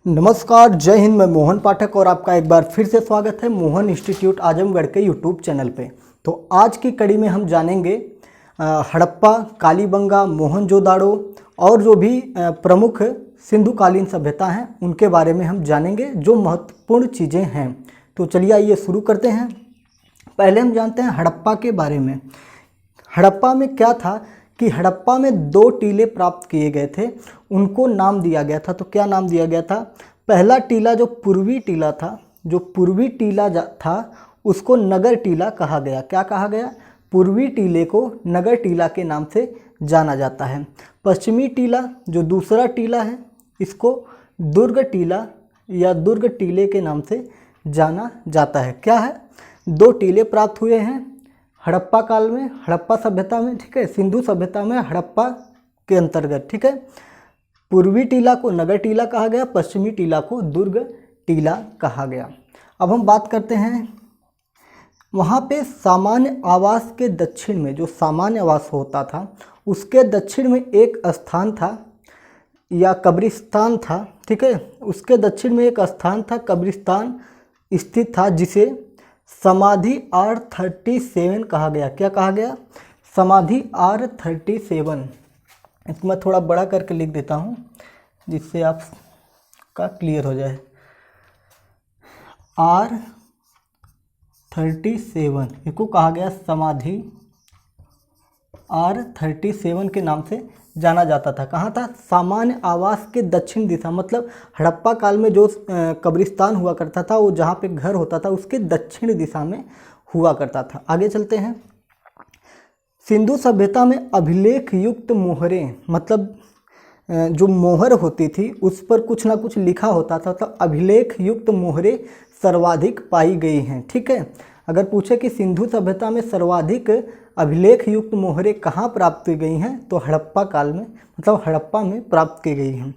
नमस्कार, जय हिंद। मैं मोहन पाठक और आपका एक बार फिर से स्वागत है मोहन इंस्टीट्यूट आजमगढ़ के यूट्यूब चैनल पे। तो आज की कड़ी में हम जानेंगे हड़प्पा, कालीबंगा, मोहनजोदाड़ो और जो भी प्रमुख सिंधुकालीन सभ्यता हैं उनके बारे में हम जानेंगे, जो महत्वपूर्ण चीज़ें हैं। तो चलिए आइए शुरू करते हैं। पहले हम जानते हैं हड़प्पा के बारे में। हड़प्पा में क्या था कि हड़प्पा में 2 टीले प्राप्त किए गए थे, उनको नाम दिया गया था। तो क्या नाम दिया गया था? पहला टीला जो पूर्वी टीला था, था उसको नगर टीला कहा गया। क्या कहा गया? पूर्वी टीले को नगर टीला के नाम से जाना जाता है। पश्चिमी टीला जो दूसरा टीला है, इसको दुर्ग टीला या दुर्ग टीले के नाम से जाना जाता है। क्या है? 2 टीले प्राप्त हुए हैं हड़प्पा काल में, हड़प्पा सभ्यता में, ठीक है, सिंधु सभ्यता में हड़प्पा के अंतर्गत, ठीक है। पूर्वी टीला को नगर टीला कहा गया, पश्चिमी टीला को दुर्ग टीला कहा गया। अब हम बात करते हैं वहाँ पे सामान्य आवास के दक्षिण में, जो सामान्य आवास होता था उसके दक्षिण में एक स्थान था या कब्रिस्तान था, ठीक है। उसके दक्षिण में एक स्थान था, कब्रिस्तान स्थित था, जिसे समाधि R37 कहा गया। क्या कहा गया? समाधि R37। इसको मैं थोड़ा बड़ा करके लिख देता हूँ जिससे आपका क्लियर हो जाए। R37 इसको कहा गया समाधि R37 के नाम से जाना जाता था। कहाँ था? सामान्य आवास के दक्षिण दिशा, मतलब हड़प्पा काल में जो कब्रिस्तान हुआ करता था, वो जहाँ पे घर होता था उसके दक्षिण दिशा में हुआ करता था। आगे चलते हैं। सिंधु सभ्यता में अभिलेख युक्त मोहरें, मतलब जो मोहर होती थी उस पर कुछ ना कुछ लिखा होता था, तो अभिलेख युक्त मोहरें सर्वाधिक पाई गई हैं, ठीक है। अगर पूछे कि सिंधु सभ्यता में सर्वाधिक अभिलेख युक्त मोहरें कहाँ प्राप्त की गई हैं, तो हड़प्पा काल में, मतलब हड़प्पा में प्राप्त की गई हैं।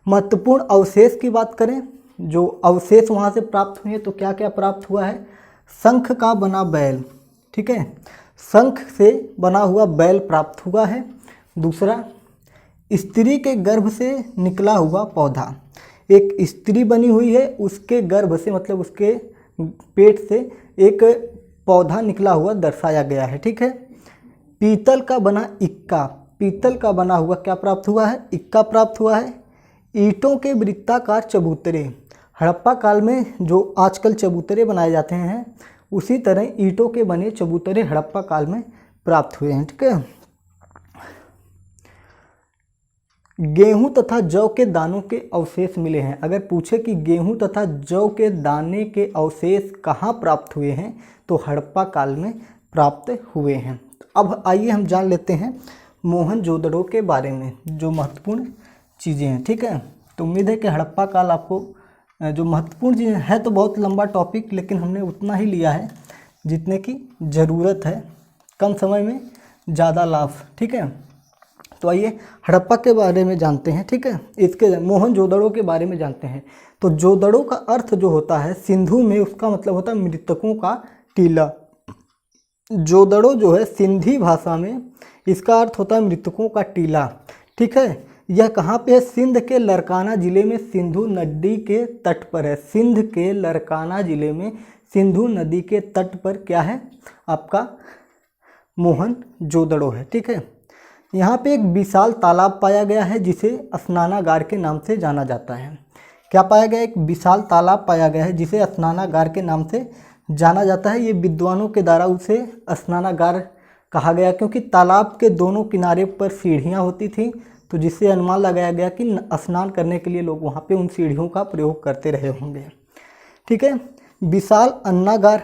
महत्वपूर्ण अवशेष की बात करें, जो अवशेष वहाँ से प्राप्त हुए, तो क्या क्या प्राप्त हुआ है? शंख का बना बैल, ठीक है, शंख से बना हुआ बैल प्राप्त हुआ है। दूसरा, स्त्री के गर्भ से निकला हुआ पौधा, एक स्त्री बनी हुई है, उसके गर्भ से, मतलब उसके पेट से एक पौधा निकला हुआ दर्शाया गया है, ठीक है। पीतल का बना इक्का, पीतल का बना हुआ क्या प्राप्त हुआ है? इक्का प्राप्त हुआ है। ईंटों के वृत्ताकार चबूतरे, हड़प्पा काल में जो आजकल चबूतरे बनाए जाते हैं उसी तरह ईंटों के बने चबूतरे हड़प्पा काल में प्राप्त हुए हैं, ठीक है। गेहूं तथा जौ के दानों के अवशेष मिले हैं। अगर पूछे कि गेहूं तथा जौ के दाने के अवशेष कहाँ प्राप्त हुए हैं, तो हड़प्पा काल में प्राप्त हुए हैं। अब आइए हम जान लेते हैं मोहनजोदड़ो के बारे में, जो महत्वपूर्ण चीज़ें हैं, ठीक है। तो उम्मीद है कि हड़प्पा काल आपको जो महत्वपूर्ण चीज़ें है, तो बहुत लंबा टॉपिक, लेकिन हमने उतना ही लिया है जितने की ज़रूरत है, कम समय में ज़्यादा लाभ, ठीक है। तो आइए हड़प्पा के बारे में जानते हैं, ठीक है। इसके मोहनजोदड़ो के बारे में जानते हैं। तो जोदड़ो का अर्थ जो होता है सिंधु में, उसका मतलब होता है मृतकों का टीला। जोदड़ो जो है सिंधी भाषा में, इसका अर्थ होता है मृतकों का टीला, ठीक है। यह कहाँ पे है? सिंध के लरकाना जिले में, सिंधु नदी के तट पर है। सिंध के लरकाना जिले में सिंधु नदी के तट पर क्या है? आपका मोहनजोदड़ो है, ठीक है। यहाँ पे एक विशाल तालाब पाया गया है जिसे स्नानागार के नाम से जाना जाता है। क्या पाया गया? एक विशाल तालाब पाया गया है जिसे स्नानागार के नाम से जाना जाता है। ये विद्वानों के द्वारा उसे स्नानागार कहा गया, क्योंकि तालाब के दोनों किनारे पर सीढ़ियाँ होती थी, तो जिससे अनुमान लगाया गया कि स्नान करने के लिए लोग वहाँ पे उन सीढ़ियों का प्रयोग करते रहे होंगे, ठीक है। विशाल अन्नागार,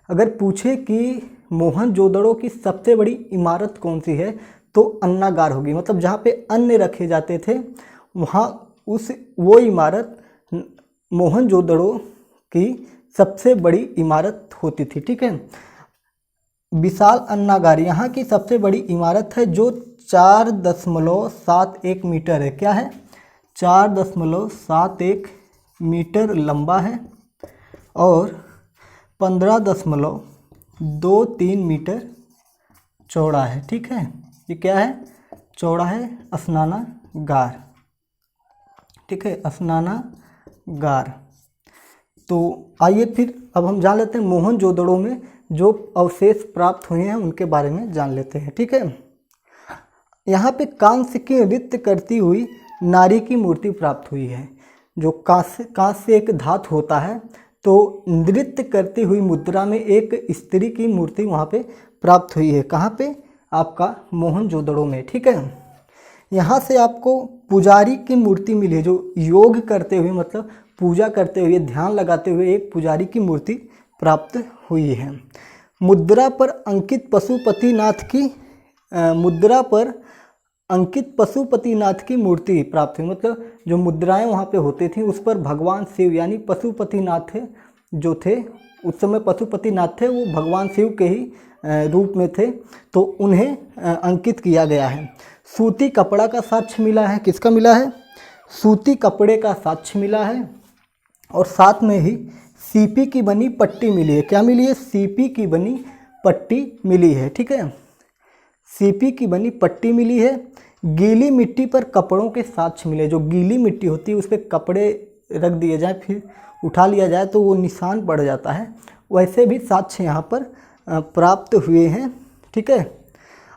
अगर पूछे कि मोहनजोदड़ो की सबसे बड़ी इमारत कौन सी है, तो अन्नागार होगी, मतलब जहाँ पे अन्न रखे जाते थे वहाँ वो इमारत मोहनजोदड़ो की सबसे बड़ी इमारत होती थी, ठीक है। विशाल अन्नागार यहाँ की सबसे बड़ी इमारत है, जो 4.71 मीटर है। क्या है? 4.71 मीटर लंबा है और 15.23 मीटर चौड़ा है, ठीक है। ये क्या है? चौड़ा है स्नानागार, ठीक है, स्नानागार। तो आइए फिर अब हम जान लेते हैं मोहनजोदड़ो में जो अवशेष प्राप्त हुए हैं उनके बारे में जान लेते हैं। ठीक है, यहाँ पे कांस्य की नृत्य करती हुई नारी की मूर्ति प्राप्त हुई है। जो कांस्य एक धातु होता है, तो नृत्य करती हुई मुद्रा में एक स्त्री की मूर्ति वहाँ पे प्राप्त हुई है। कहाँ पे? आपका मोहनजोदड़ो में। ठीक है, यहाँ से आपको पुजारी की मूर्ति मिली है, जो योग करते हुए मतलब पूजा करते हुए ध्यान लगाते हुए एक पुजारी की मूर्ति प्राप्त हुई है। मुद्रा पर अंकित पशुपतिनाथ की पशुपतिनाथ की मूर्ति प्राप्त हुई। मतलब जो मुद्राएं वहाँ पे होती थी उस पर भगवान शिव यानी पशुपतिनाथ जो थे, उस समय पशुपतिनाथ थे, वो भगवान शिव के ही रूप में थे, तो उन्हें अंकित किया गया है। सूती कपड़ा का साक्ष्य मिला है। किसका मिला है? सूती कपड़े का साक्ष्य मिला है। और साथ में ही सीपी की बनी पट्टी मिली है। क्या मिली है? सीपी की बनी पट्टी मिली है। ठीक है, सीपी की बनी पट्टी मिली है। गीली मिट्टी पर कपड़ों के साक्ष्य मिले। जो गीली मिट्टी होती है उस पर कपड़े रख दिए जाए फिर उठा लिया जाए तो वो निशान पड़ जाता है, वैसे भी साक्ष्य यहाँ पर प्राप्त हुए हैं। ठीक है,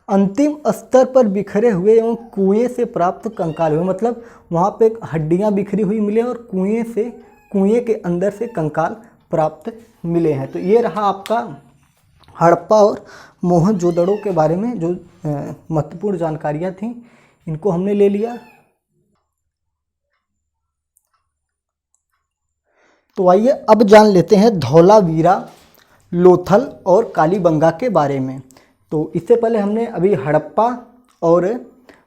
अंतिम स्तर पर बिखरे हुए एवं कुएं से प्राप्त कंकाल हुए। मतलब वहाँ पे हड्डियाँ बिखरी हुई मिले और कुएं के अंदर से कंकाल प्राप्त मिले हैं। तो ये रहा आपका हड़प्पा और मोहनजोदड़ो के बारे में जो महत्वपूर्ण जानकारियाँ थीं, इनको हमने ले लिया। तो आइए अब जान लेते हैं धौलावीरा, लोथल और कालीबंगा के बारे में। तो इससे पहले हमने अभी हड़प्पा और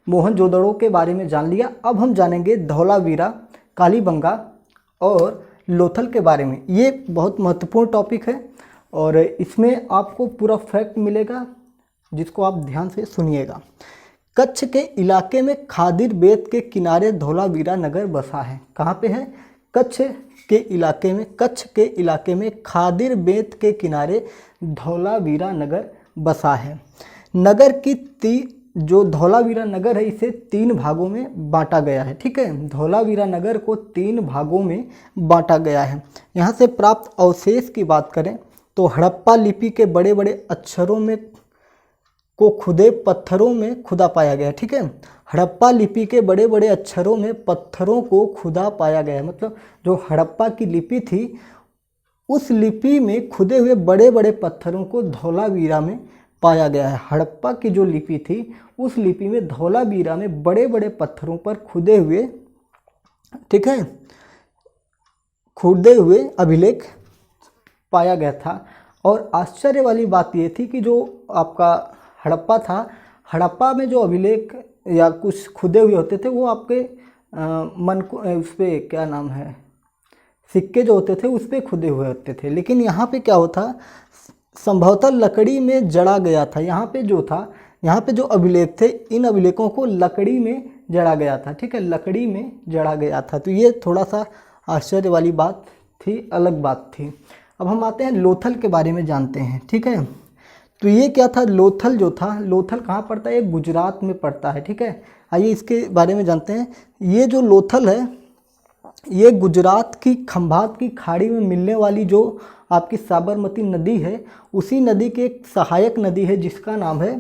मोहनजोदड़ो के बारे में जान लिया। अब हम जानेंगे धौलावीरा, कालीबंगा और लोथल के बारे में। ये बहुत महत्वपूर्ण टॉपिक है और इसमें आपको पूरा फैक्ट मिलेगा, जिसको आप ध्यान से सुनिएगा। कच्छ के इलाके में खादिर बेत के किनारे धौलावीरा नगर बसा है। कहाँ पे है? कच्छ के इलाके में खादिर बेत के किनारे धौलावीरा नगर बसा है। नगर की जो धौलावीरा नगर है इसे 3 भागों में बांटा गया है। ठीक है, धौलावीरा नगर को 3 भागों में बांटा गया है। यहाँ से प्राप्त अवशेष की बात करें तो हड़प्पा लिपि के बड़े बड़े अक्षरों में को खुदे पत्थरों में खुदा पाया गया है। ठीक है, हड़प्पा लिपि के बड़े बड़े अक्षरों में पत्थरों को खुदा पाया गया है। मतलब जो हड़प्पा की लिपि थी उस लिपि में खुदे हुए बड़े बड़े पत्थरों को धौलावीरा में पाया गया है। हड़प्पा की जो लिपि थी उस लिपि में धौलावीरा में बड़े बड़े पत्थरों पर खुदे हुए, ठीक है, खुदे हुए अभिलेख पाया गया था। और आश्चर्य वाली बात ये थी कि जो आपका हड़प्पा था, हड़प्पा में जो अभिलेख या कुछ खुदे हुए होते थे वो आपके मन को उस पर क्या नाम है, सिक्के जो होते थे उस पर खुदे हुए होते थे। लेकिन यहाँ पे क्या होता, संभवतः लकड़ी में जड़ा गया था। यहाँ पे जो था, यहाँ पे जो अभिलेख थे इन अभिलेखों को लकड़ी में जड़ा गया था। ठीक है, लकड़ी में जड़ा गया था। तो ये थोड़ा सा आश्चर्य वाली बात थी, अलग बात थी। अब हम आते हैं लोथल के बारे में जानते हैं। ठीक है, तो ये क्या था, लोथल जो था, लोथल कहाँ पड़ता है? ये गुजरात में पड़ता है। ठीक है, आइए इसके बारे में जानते हैं। ये जो लोथल है ये गुजरात की खंभात की खाड़ी में मिलने वाली जो आपकी साबरमती नदी है उसी नदी की एक सहायक नदी है जिसका नाम है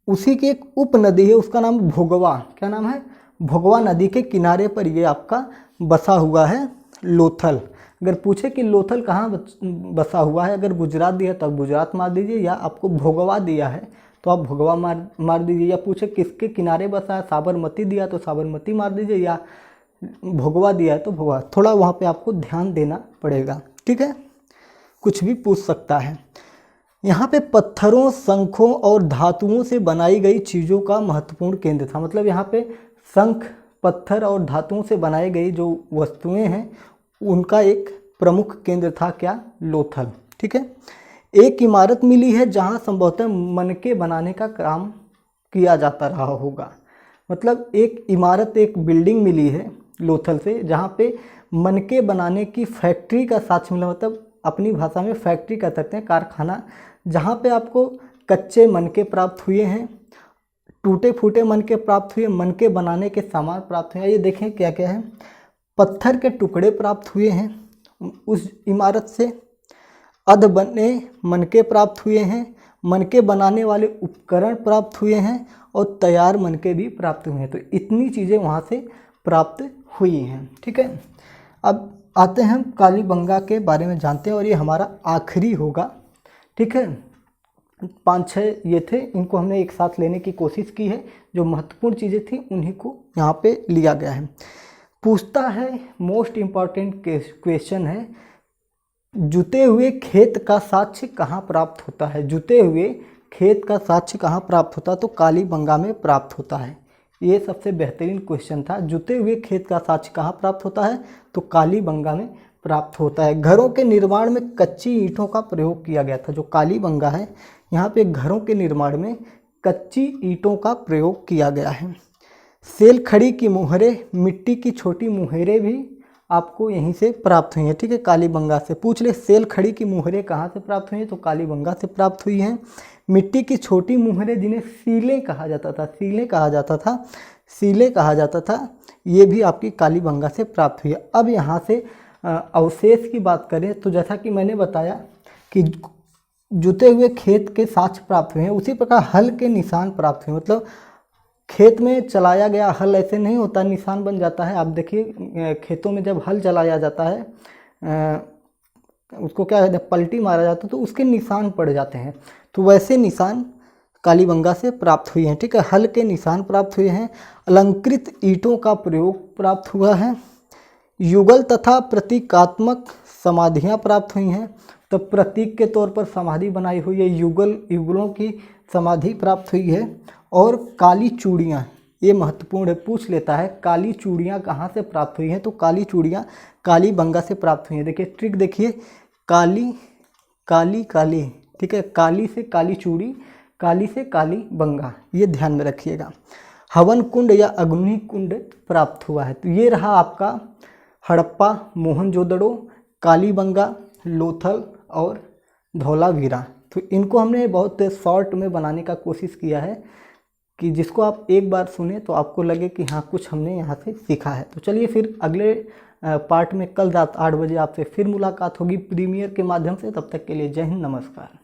उसी की एक उप नदी है, उसका नाम भोगवा। क्या नाम है? भोगवा नदी के किनारे पर ये आपका बसा हुआ है लोथल। अगर पूछे कि लोथल कहाँ बसा हुआ है, अगर गुजरात दिया तो आप गुजरात मार दीजिए, या आपको भोगवा दिया है तो आप भोगवा मार दीजिए, या पूछे किसके किनारे बसा है, साबरमती दिया तो साबरमती मार दीजिए, या भोगवा दिया है तो भोगवा। थोड़ा वहाँ पे आपको ध्यान देना पड़ेगा। ठीक है, कुछ भी पूछ सकता है। यहाँ पे पत्थरों, शंखों और धातुओं से बनाई गई चीज़ों का महत्वपूर्ण केंद्र था। मतलब यहाँ पे शंख, पत्थर और धातुओं से बनाई गई जो वस्तुएं हैं उनका एक प्रमुख केंद्र था क्या? लोथल। ठीक है, एक इमारत मिली है जहाँ संभवतः मनके बनाने का काम किया जाता रहा होगा। मतलब एक इमारत, एक बिल्डिंग मिली है लोथल से जहाँ पे मनके बनाने की फैक्ट्री का साक्ष्य मिला। मतलब अपनी भाषा में फैक्ट्री कह सकते हैं, कारखाना, जहाँ पे आपको कच्चे मनके प्राप्त हुए हैं। टूटे फूटे मनके प्राप्त हुए, मनके बनाने के सामान प्राप्त हुए। ये देखें क्या क्या है, पत्थर के टुकड़े प्राप्त हुए हैं उस इमारत से, अध बने मनके प्राप्त हुए हैं, मनके बनाने वाले उपकरण प्राप्त हुए हैं और तैयार मनके भी प्राप्त हुए हैं। तो इतनी चीज़ें वहाँ से प्राप्त हुई हैं। ठीक है, अब आते हैं हम कालीबंगा के बारे में जानते हैं और ये हमारा आखिरी होगा। ठीक है, 5-6 ये थे, इनको हमने एक साथ लेने की कोशिश की है। जो महत्वपूर्ण चीज़ें थी उन्हीं को यहाँ पे लिया गया है। पूछता है, मोस्ट इम्पॉर्टेंट क्वेश्चन है, जुते हुए खेत का साक्ष्य कहाँ प्राप्त होता है? जुते हुए खेत का साक्ष्य कहाँ प्राप्त होता है? तो कालीबंगा में प्राप्त होता है। ये सबसे बेहतरीन क्वेश्चन था। जुते हुए खेत का साक्ष्य कहाँ प्राप्त होता है? तो कालीबंगा में प्राप्त होता है। घरों के निर्माण में कच्ची ईंटों का प्रयोग किया गया था। जो कालीबंगा है, यहाँ पे घरों के निर्माण में कच्ची ईंटों का प्रयोग किया गया है। सेल खड़ी की मुहरें, मिट्टी की छोटी मुहरें भी आपको यहीं से प्राप्त हुई हैं। ठीक है, कालीबंगा से पूछ ले, सेल खड़ी की मुहरें कहाँ से प्राप्त हुई हैं? तो कालीबंगा से प्राप्त हुई हैं। मिट्टी की छोटी मुहरें जिन्हें सीलें कहा जाता था, सीलें कहा जाता था, सीलें कहा जाता था, ये भी आपकी कालीबंगा से प्राप्त हुई है। अब यहाँ से अवशेष की बात करें तो जैसा कि मैंने बताया कि जुते हुए खेत के साक्ष्य प्राप्त हुए हैं, उसी प्रकार हल के निशान प्राप्त हुए। मतलब खेत में चलाया गया हल ऐसे नहीं होता, निशान बन जाता है। आप देखिए खेतों में जब हल चलाया जाता है, उसको क्या कहते हैं, पलटी मारा जाता है, तो उसके निशान पड़ जाते हैं। तो वैसे निशान कालीबंगा से प्राप्त हुए हैं। ठीक है, हल के निशान प्राप्त हुए हैं। अलंकृत ईंटों का प्रयोग प्राप्त हुआ है। युगल तथा प्रतीकात्मक समाधियाँ प्राप्त हुई हैं। तो प्रतीक के तौर पर समाधि बनाई हुई है, युगलों की समाधि प्राप्त हुई है। और काली चूड़ियाँ, ये महत्वपूर्ण है, पूछ लेता है काली चूड़ियाँ कहाँ से प्राप्त हुई हैं? तो काली चूड़ियाँ कालीबंगा से प्राप्त हुई हैं। देखिए ट्रिक देखिए, काली काली काली, ठीक है, काली से काली चूड़ी, काली से कालीबंगा, ये ध्यान में रखिएगा। हवन कुंड या अग्नि कुंड प्राप्त हुआ है। तो ये रहा आपका हड़प्पा, मोहनजोदड़ो, कालीबंगा, लोथल और धौलावीरा। तो इनको हमने बहुत शॉर्ट में बनाने का कोशिश किया है कि जिसको आप एक बार सुने तो आपको लगे कि हाँ कुछ हमने यहाँ से सीखा है। तो चलिए फिर अगले पार्ट में कल रात 8 बजे आपसे फिर मुलाकात होगी प्रीमियर के माध्यम से। तब तक के लिए जय हिंद, नमस्कार।